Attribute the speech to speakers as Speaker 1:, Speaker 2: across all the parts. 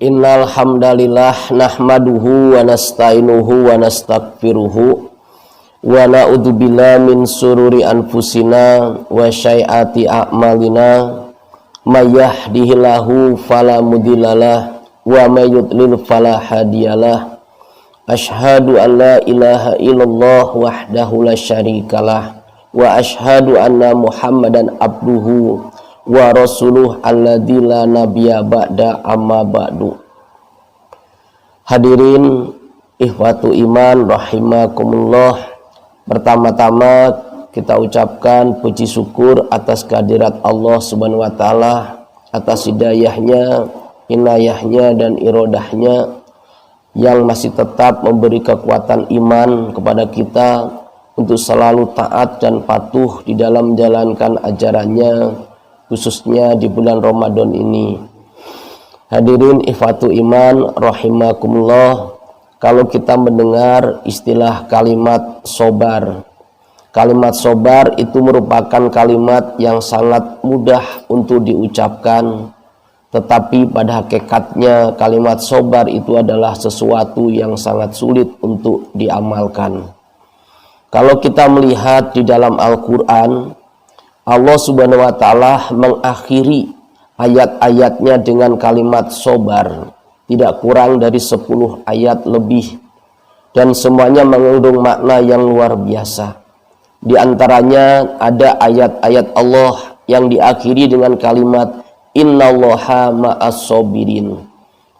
Speaker 1: Innal hamdalillah nahmaduhu wa nasta'inuhu wa nastaghfiruhu wa na'udzubillahi min sururi anfusina wa sayyiati a'malina may yahdihillahu fala mudhillalah wa may yudlil fala hadiyalah. Asyhadu an la ilaha illallah wahdahu la syarikalah wa asyhadu anna Muhammadan abduhu wa rasuluh alladzi la nabiyya ba'da amma ba'du. Hadirin ikhwatu iman rahimakumullah, pertama-tama kita ucapkan puji syukur atas kehadirat Allah Subhanahu wa taala, atas hidayahnya, inayahnya dan irodahnya yang masih tetap memberi kekuatan iman kepada kita untuk selalu taat dan patuh di dalam menjalankan ajarannya, khususnya di bulan Ramadan ini. Hadirin ikhwatu iman rahimakumullah, kalau kita mendengar istilah kalimat sobar, kalimat sobar itu merupakan kalimat yang sangat mudah untuk diucapkan, tetapi pada hakikatnya kalimat sobar itu adalah sesuatu yang sangat sulit untuk diamalkan. Kalau kita melihat di dalam Al-Quran, Allah Subhanahu wa taala mengakhiri ayat-ayatnya dengan kalimat sobar, tidak kurang dari 10 ayat lebih, dan semuanya mengandung makna yang luar biasa. Di antaranya ada ayat-ayat Allah yang diakhiri dengan kalimat innallaha ma'as sabirin.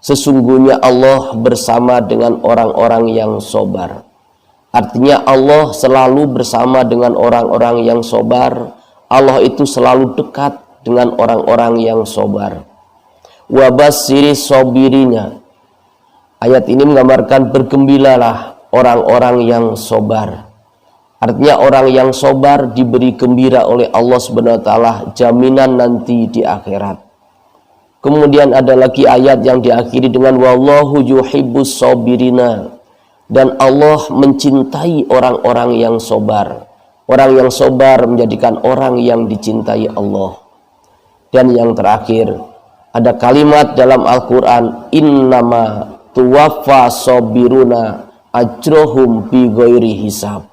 Speaker 1: Sesungguhnya Allah bersama dengan orang-orang yang sobar. Artinya Allah selalu bersama dengan orang-orang yang sobar. Allah itu selalu dekat dengan orang-orang yang sobar. Wa basyiri sabirina. Ayat ini menggambarkan bergembiralah orang-orang yang sobar. Artinya orang yang sobar diberi gembira oleh Allah Subhanahu wa taala, jaminan nanti di akhirat. Kemudian ada lagi ayat yang diakhiri dengan wallahu yuhibbus sabirina, dan Allah mencintai orang-orang yang sobar. Orang yang sobar menjadikan orang yang dicintai Allah. Dan yang terakhir, ada kalimat dalam Al-Quran, innama tuwaffa sabiruna ajrohum bi ghairi hisab.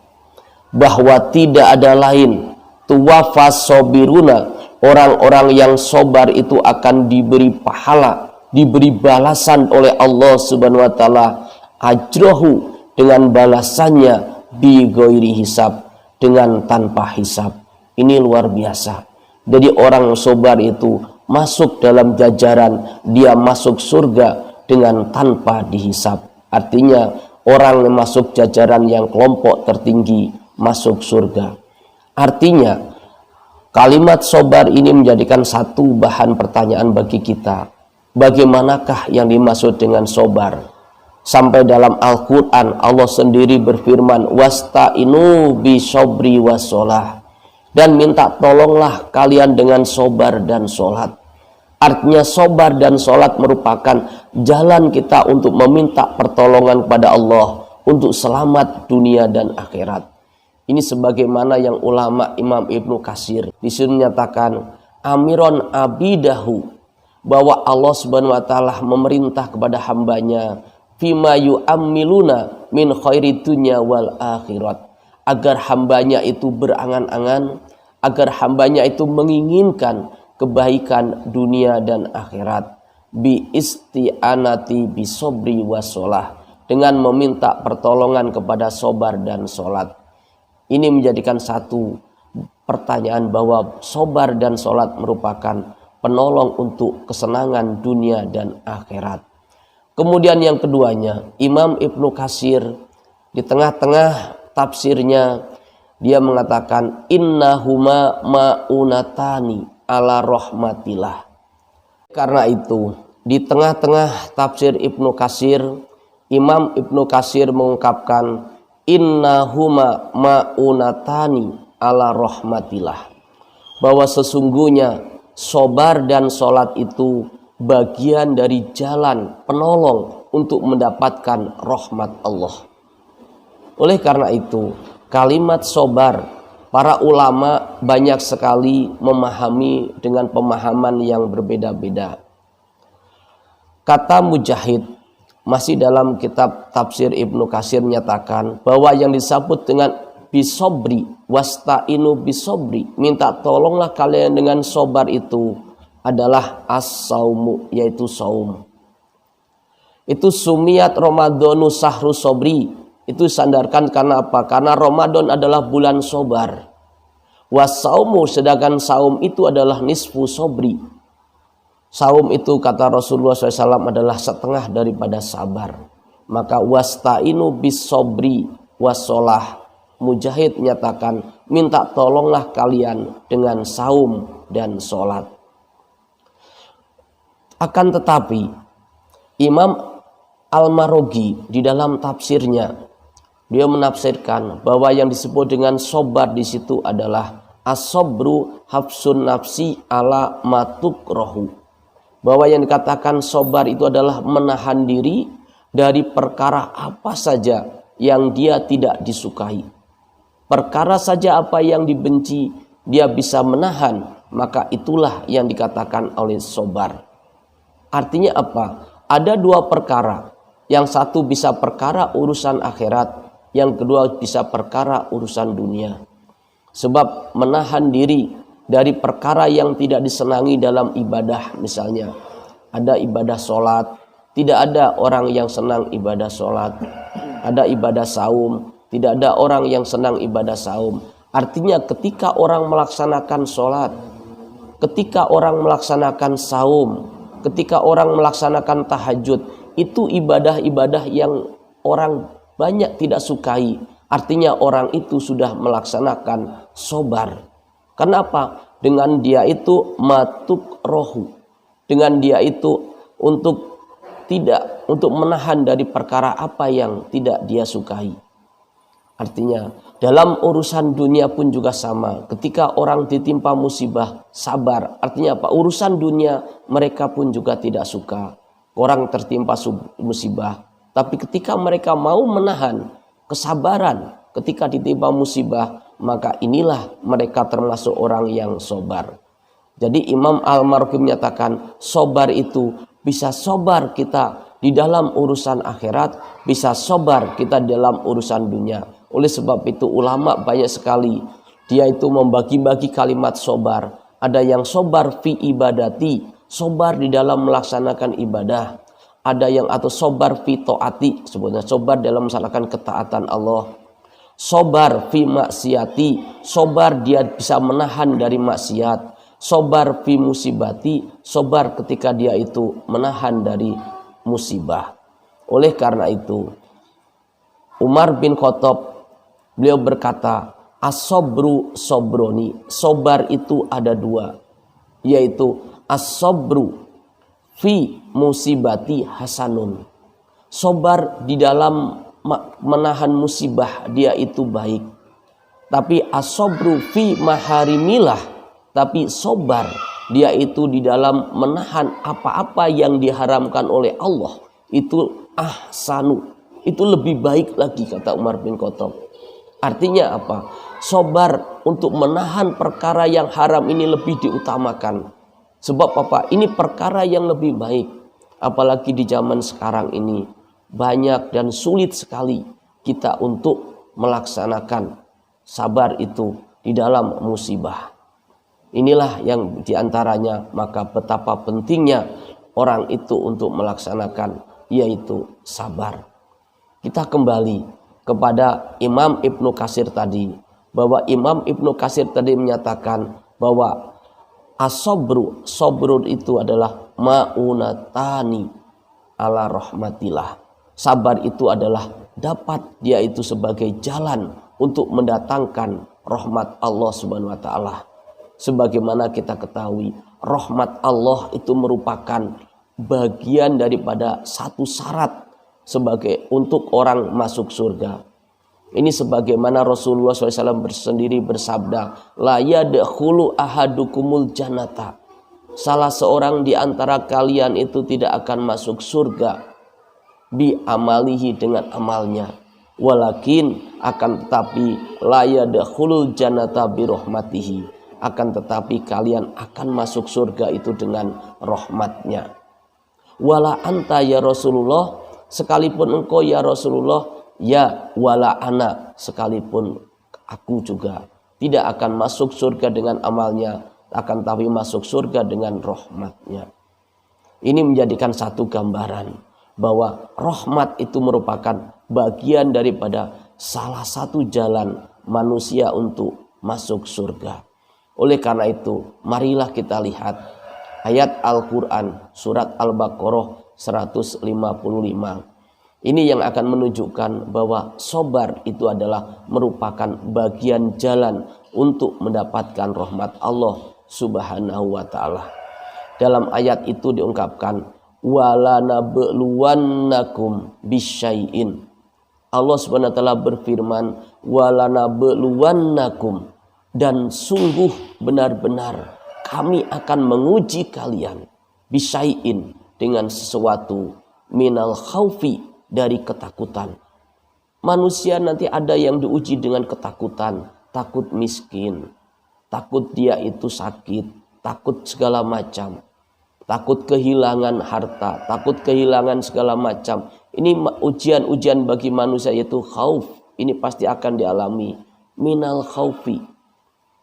Speaker 1: Bahwa tidak ada lain, tuwaffa sabiruna, orang-orang yang sobar itu akan diberi pahala, diberi balasan oleh Allah Subhanahu wa taala, ajrohu, dengan balasannya, bi ghairi hisab, dengan tanpa hisab. Ini luar biasa. Jadi orang sobar itu masuk dalam jajaran, dia masuk surga dengan tanpa dihisab. Artinya orang yang masuk jajaran yang kelompok tertinggi masuk surga. Artinya kalimat sobar ini menjadikan satu bahan pertanyaan bagi kita. Bagaimanakah yang dimaksud dengan sobar? Sampai dalam Al-Quran Allah sendiri berfirman, wasta'inu bisobri wassolah, dan minta tolonglah kalian dengan sobar dan sholat. Artinya sobar dan sholat merupakan jalan kita untuk meminta pertolongan kepada Allah untuk selamat dunia dan akhirat. Ini sebagaimana yang ulama Imam Ibnu Katsir di sini menyatakan amiron abidahu, bahwa Allah Subhanahu wa taala memerintah kepada hambanya fima yu'ammiluna min khairi dunya wal akhirat, agar hambanya itu berangan-angan, agar hambanya itu menginginkan kebaikan dunia dan akhirat, bi isti'anati bi sobri wassolah, dengan meminta pertolongan kepada sobar dan sholat. Ini menjadikan satu pertanyaan bahwa sobar dan sholat merupakan penolong untuk kesenangan dunia dan akhirat. Kemudian yang keduanya, Imam Ibnu Katsir di tengah-tengah tafsirnya dia mengatakan innahuma ma'unatani ala rahmatillah. Karena itu di tengah-tengah tafsir Ibnu Katsir, Imam Ibnu Katsir mengungkapkan innahuma ma'unatani ala rahmatillah, bahwa sesungguhnya sobar dan sholat itu bagian dari jalan penolong untuk mendapatkan rahmat Allah. Oleh karena itu kalimat sobar, para ulama banyak sekali memahami dengan pemahaman yang berbeda-beda. Kata Mujahid masih dalam kitab tafsir Ibnu Katsir menyatakan bahwa yang disebut dengan bisobri, wasta'inu bisobri, minta tolonglah kalian dengan sobar, itu adalah as-saumu, yaitu saum. Itu sumiat Ramadhanu sahru sobri, itu sandarkan karena apa? Karena Ramadan adalah bulan sobar. Wasaumu, sedangkan saum itu adalah nisfu sobri. Saum itu kata Rasulullah SAW adalah setengah daripada sabar. Maka wasta'inu bis sobri wasolah. Mujahid menyatakan minta tolonglah kalian dengan saum dan solat. Akan tetapi Imam Al-Maroghi di dalam tafsirnya, dia menafsirkan bahwa yang disebut dengan sobar di situ adalah as-sobru hafsun nafsi ala matuk rohu. Bahwa yang dikatakan sobar itu adalah menahan diri dari perkara apa saja yang dia tidak disukai. Perkara saja apa yang dibenci dia bisa menahan, maka itulah yang dikatakan oleh sobar. Artinya apa? Ada dua perkara. Yang satu bisa perkara urusan akhirat, yang kedua bisa perkara urusan dunia. Sebab menahan diri dari perkara yang tidak disenangi dalam ibadah, misalnya ada ibadah sholat, tidak ada orang yang senang ibadah sholat. Ada ibadah saum, tidak ada orang yang senang ibadah saum. Artinya ketika orang melaksanakan sholat, ketika orang melaksanakan saum, ketika orang melaksanakan tahajud, itu ibadah-ibadah yang orang banyak tidak sukai. Artinya orang itu sudah melaksanakan sobar. Kenapa? Dengan dia itu matuk rohu. Dengan dia itu untuk menahan dari perkara apa yang tidak dia sukai. Artinya dalam urusan dunia pun juga sama. Ketika orang ditimpa musibah, sabar. Artinya apa? Urusan dunia mereka pun juga tidak suka. Orang tertimpa musibah. Tapi ketika mereka mau menahan kesabaran ketika ditimpa musibah, maka inilah mereka termasuk orang yang sobar. Jadi Imam Al-Maroghi menyatakan sobar itu bisa sobar kita di dalam urusan akhirat, bisa sobar kita dalam urusan dunia. Oleh sebab itu ulama banyak sekali dia itu membagi-bagi kalimat sobar. Ada yang sobar fi ibadati, sobar di dalam melaksanakan ibadah. Ada yang atau sobar fi to'ati, sebutnya sobar dalam melaksanakan ketaatan Allah. Sobar fi maksiati, sobar dia bisa menahan dari maksiat. Sobar fi musibati, sobar ketika dia itu menahan dari musibah. Oleh karena itu Umar bin Khattab beliau berkata, as-sobru sobroni, sobar itu ada dua, yaitu as-sobru fi musibati hasanun, sobar di dalam menahan musibah dia itu baik. Tapi as-sobru fi maharimilah, tapi sobar dia itu di dalam menahan apa-apa yang diharamkan oleh Allah, itu ahsanu, itu lebih baik lagi, kata Umar bin Khattab. Artinya apa? Sobar untuk menahan perkara yang haram ini lebih diutamakan. Sebab apa? Ini perkara yang lebih baik. Apalagi di zaman sekarang ini banyak dan sulit sekali kita untuk melaksanakan sabar itu di dalam musibah. Inilah yang diantaranya, maka betapa pentingnya orang itu untuk melaksanakan, yaitu sabar. Kita kembali kepada Imam Ibnu Katsir tadi, bahwa Imam Ibnu Katsir tadi menyatakan bahwa as-sobru, sobrun itu adalah ma'unatani ala rahmatillah. Sabar itu adalah dapat dia itu sebagai jalan untuk mendatangkan rahmat Allah Subhanahu wa taala. Sebagaimana kita ketahui, rahmat Allah itu merupakan bagian daripada satu syarat sebagai untuk orang masuk surga. Ini sebagaimana Rasulullah SAW sendiri bersabda, la yadkhulu ahadukumul jannata. Salah seorang di antara kalian itu tidak akan masuk surga bi amalihi dengan amalnya. Walakin akan tetapi la yadkhulul jannata bi rahmatihi. Akan tetapi kalian akan masuk surga itu dengan rahmatnya. wala anta ya Rasulullah, sekalipun engkau ya Rasulullah, ya wala ana, sekalipun aku juga tidak akan masuk surga dengan amalnya, akan tapi masuk surga dengan rahmatnya. Ini menjadikan satu gambaran bahwa rahmat itu merupakan bagian daripada salah satu jalan manusia untuk masuk surga. Oleh karena itu, marilah kita lihat ayat Al-Quran surat Al-Baqarah 155. Ini yang akan menunjukkan bahwa sabar itu adalah merupakan bagian jalan untuk mendapatkan rahmat Allah Subhanahu wa ta'ala. Dalam ayat itu diungkapkan, wala nabluwannakum bisyai'in. Allah Subhanahu wa ta'ala berfirman, wala nabluwannakum, dan sungguh benar-benar kami akan menguji kalian bisyai'in, dengan sesuatu, minal khaufi, dari ketakutan. Manusia nanti ada yang diuji dengan ketakutan, takut miskin, takut dia itu sakit, takut segala macam, takut kehilangan harta, takut kehilangan segala macam. Ini ujian-ujian bagi manusia, yaitu khauf. Ini pasti akan dialami, minal khaufi.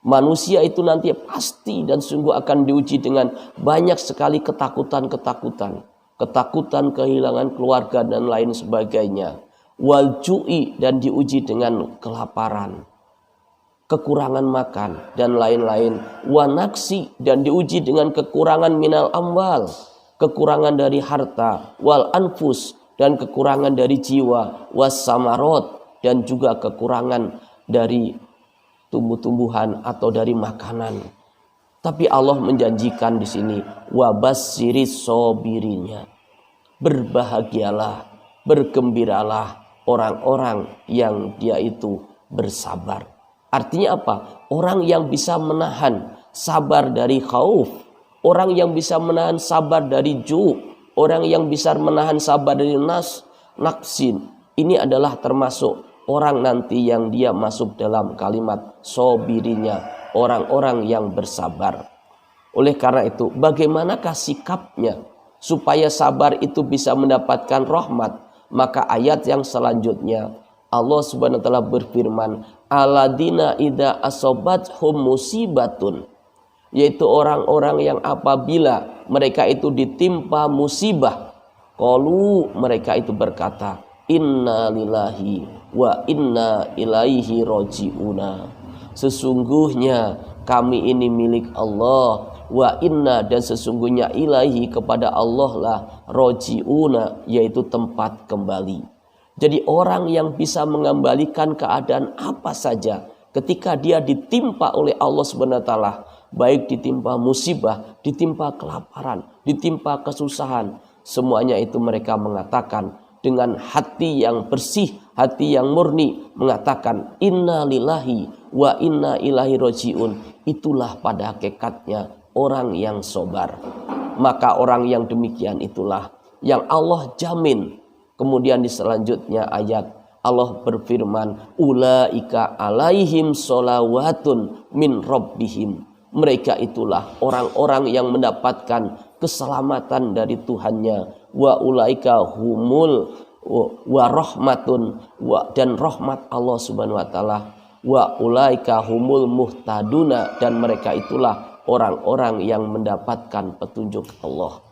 Speaker 1: Manusia itu nanti pasti dan sungguh akan diuji dengan banyak sekali ketakutan-ketakutan. Ketakutan kehilangan keluarga dan lain sebagainya. Wal ju'i, dan diuji dengan kelaparan, kekurangan makan dan lain-lain. Wa naksi, dan diuji dengan kekurangan minal amwal, kekurangan dari harta. Wal anfus, dan kekurangan dari jiwa. Was samarot, dan juga kekurangan dari tumbuh-tumbuhan atau dari makanan. Tapi Allah menjanjikan di sini, wabasyiris sobirinya, berbahagialah, bergembiralah orang-orang yang dia itu bersabar. Artinya apa? Orang yang bisa menahan sabar dari khauf, orang yang bisa menahan sabar dari ju', orang yang bisa menahan sabar dari naksin. Ini adalah termasuk orang nanti yang dia masuk dalam kalimat sobirinya, orang-orang yang bersabar. Oleh karena itu, bagaimanakah sikapnya supaya sabar itu bisa mendapatkan rahmat? Maka ayat yang selanjutnya Allah Subhanahu wa taala berfirman, aladina idza asobathum musibatun, yaitu orang-orang yang apabila mereka itu ditimpa musibah, qalu, mereka itu berkata, inna lillahi wa inna ilaihi roji'una, sesungguhnya kami ini milik Allah, wa inna, dan sesungguhnya ilaihi, kepada Allah lah, roji'una, yaitu tempat kembali. Jadi orang yang bisa mengembalikan keadaan apa saja ketika dia ditimpa oleh Allah Subhanahu wa taala, baik ditimpa musibah, ditimpa kelaparan, ditimpa kesusahan, semuanya itu mereka mengatakan dengan hati yang bersih, hati yang murni, mengatakan inna lillahi wa inna ilaihi roji'un. Itulah pada hakikatnya orang yang sabar. Maka orang yang demikian itulah yang Allah jamin. Kemudian di selanjutnya ayat Allah berfirman, ulaika alaihim sholawatun min rabbihim. Mereka itulah orang-orang yang mendapatkan keselamatan dari Tuhannya. Wa ulaika humul wa rahmatun, dan rahmat Allah Subhanahu wa taala. Wa ulaika humul muhtaduna, dan mereka itulah orang-orang yang mendapatkan petunjuk Allah.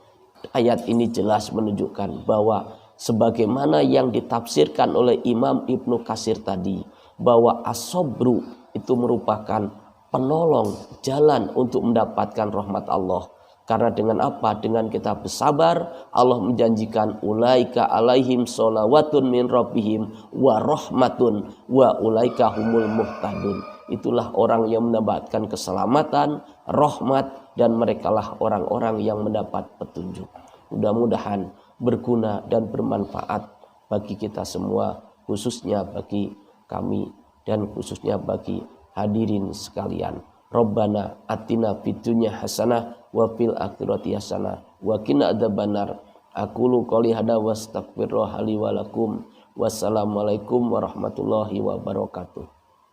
Speaker 1: Ayat ini jelas menunjukkan bahwa sebagaimana yang ditafsirkan oleh Imam Ibnu Katsir tadi, bahwa as-sabru itu merupakan penolong jalan untuk mendapatkan rahmat Allah. Karena dengan apa? Dengan kita bersabar, Allah menjanjikan ulaika alaihim sholawatun min rabbihim wa rahmatun wa ulaika humul muhtadun. Itulah orang yang mendapatkan keselamatan, rahmat, dan merekalah orang-orang yang mendapat petunjuk. Mudah-mudahan berguna dan bermanfaat bagi kita semua, khususnya bagi kami dan khususnya bagi hadirin sekalian. Rabbana atina fid dunya hasanah wa fil akhirati hasanah wa qina adzabannar. Aqulu qouli hadza wa astaghfirullaha li wa lakum. Wassalamualaikum warahmatullahi wabarakatuh.